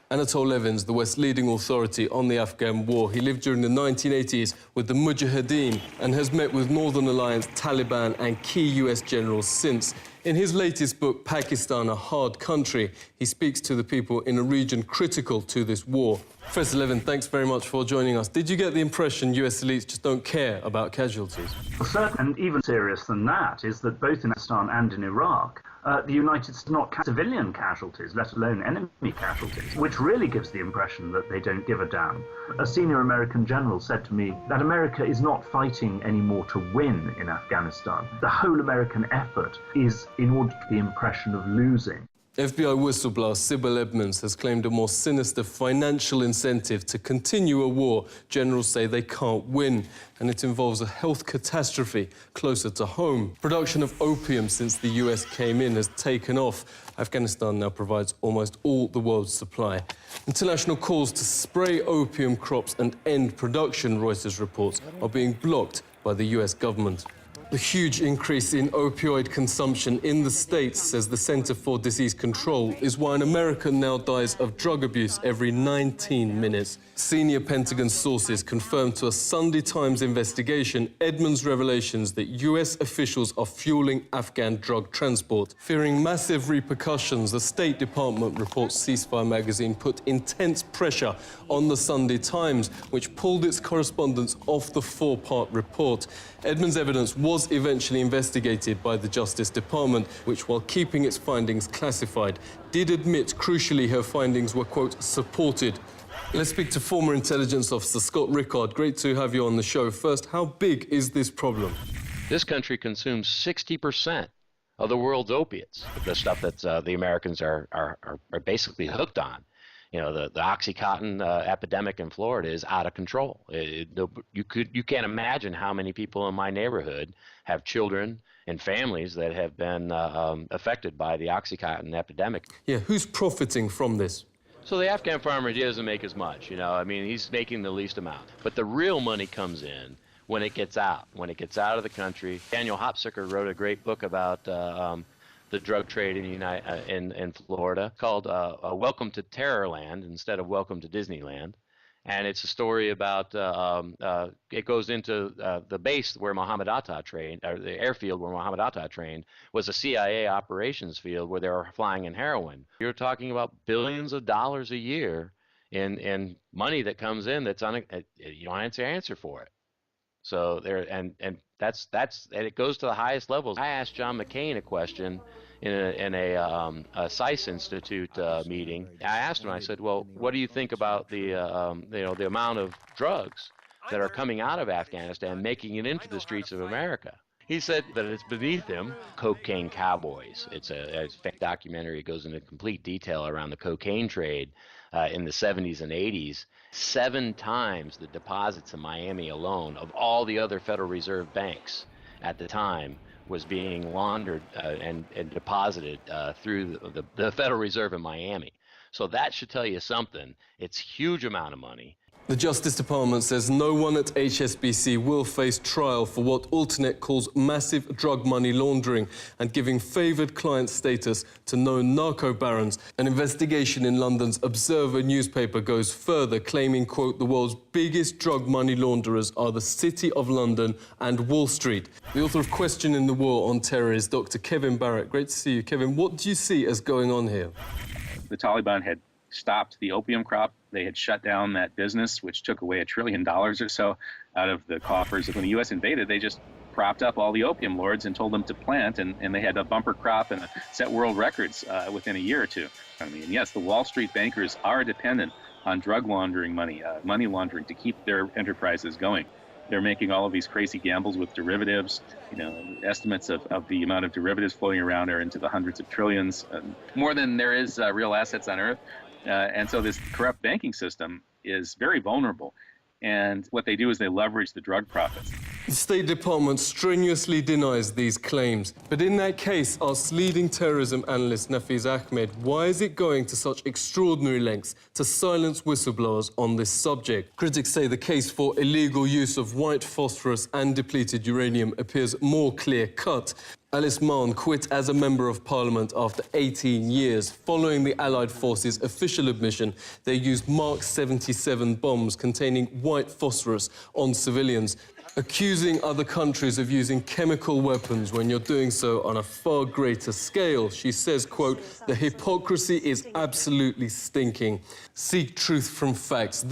Anatol Evans, the West's leading authority on the Afghan war. He lived during the 1980s with the Mujahideen and has met with Northern Alliance, Taliban and key US generals since. In his latest book, Pakistan, A Hard Country, he speaks to the people in a region critical to this war. Professor Levin, thanks very much for joining us. Did you get the impression US elites just don't care about casualties? Well, certain, and even serious than that, is that both in Afghanistan and in Iraq, the United States not civilian casualties, let alone enemy casualties, which really gives the impression that they don't give a damn. A senior American general said to me that America is not fighting anymore to win in Afghanistan. The whole American effort is in order to the impression of losing. FBI whistleblower Sybil Edmonds has claimed a more sinister financial incentive to continue a war generals say they can't win, and it involves a health catastrophe closer to home. Production of opium since the US came in has taken off. Afghanistan now provides almost all the world's supply. International calls to spray opium crops and end production, Reuters reports, are being blocked by the US government. The huge increase in opioid consumption in the States, says the Center for Disease Control, is why an American now dies of drug abuse every 19 minutes. Senior Pentagon sources confirmed to a Sunday Times investigation Edmonds' revelations that US officials are fueling Afghan drug transport. Fearing massive repercussions, the State Department, reports Ceasefire magazine, put intense pressure on the Sunday Times, which pulled its correspondents off the four-part report. Edmonds' evidence was eventually investigated by the Justice Department, which, while keeping its findings classified, did admit, crucially, her findings were, quote, supported. Let's speak to former intelligence officer Scott Rickard. Great to have you on the show. First, how big is this problem? This country consumes 60% of the world's opiates, the stuff that the Americans are basically hooked on. You know, the Oxycontin epidemic in Florida is out of control. You can't imagine how many people in my neighborhood have children and families that have been affected by the Oxycontin epidemic. Yeah, who's profiting from this? So the Afghan farmer doesn't make as much, you know. I mean, he's making the least amount. But the real money comes in when it gets out of the country. Daniel Hopsicker wrote a great book about the drug trade in Florida, called Welcome to Terrorland instead of Welcome to Disneyland. And it's a story about, it goes into the base where Mohammed Atta trained, or the airfield where Mohammed Atta trained, was a CIA operations field where they were flying in heroin. You're talking about billions of dollars a year in money that comes in that's you don't answer for it. So there, and it goes to the highest levels. I asked John McCain a question in a SICE Institute meeting. I asked him, I said, well, what do you think about the amount of drugs that are coming out of Afghanistan, making it into the streets of America? He said that it's beneath him. Cocaine Cowboys. It's a fake documentary. It goes into complete detail around the cocaine trade in the 70s and 80s. 7 times the deposits in Miami alone of all the other Federal Reserve banks at the time was being laundered and deposited through the Federal Reserve in Miami. So that should tell you something. It's a huge amount of money. The Justice Department says no one at HSBC will face trial for what Alternet calls massive drug money laundering and giving favoured client status to known narco barons. An investigation in London's Observer newspaper goes further, claiming, quote, the world's biggest drug money launderers are the City of London and Wall Street. The author of Questioning the War on Terror is Dr. Kevin Barrett. Great to see you, Kevin. What do you see as going on here? The Taliban had stopped the opium crop. They had shut down that business, which took away $1 trillion or so out of the coffers. When the U.S. invaded, they just propped up all the opium lords and told them to plant, and they had a bumper crop and set world records within a year or two. I mean, yes, the Wall Street bankers are dependent on drug laundering money laundering to keep their enterprises going. They're making all of these crazy gambles with derivatives. You know, estimates of the amount of derivatives floating around are into the hundreds of trillions, more than there is real assets on Earth. And so this corrupt banking system is very vulnerable. And what they do is they leverage the drug profits. The State Department strenuously denies these claims. But in that case, asks leading terrorism analyst Nafiz Ahmed, why is it going to such extraordinary lengths to silence whistleblowers on this subject? Critics say the case for illegal use of white phosphorus and depleted uranium appears more clear-cut. Alice Mahon quit as a Member of Parliament after 18 years. Following the Allied forces' official admission, they used Mark 77 bombs containing white phosphorus on civilians, accusing other countries of using chemical weapons when you're doing so on a far greater scale. She says, quote, "The hypocrisy is absolutely stinking. Seek truth from facts."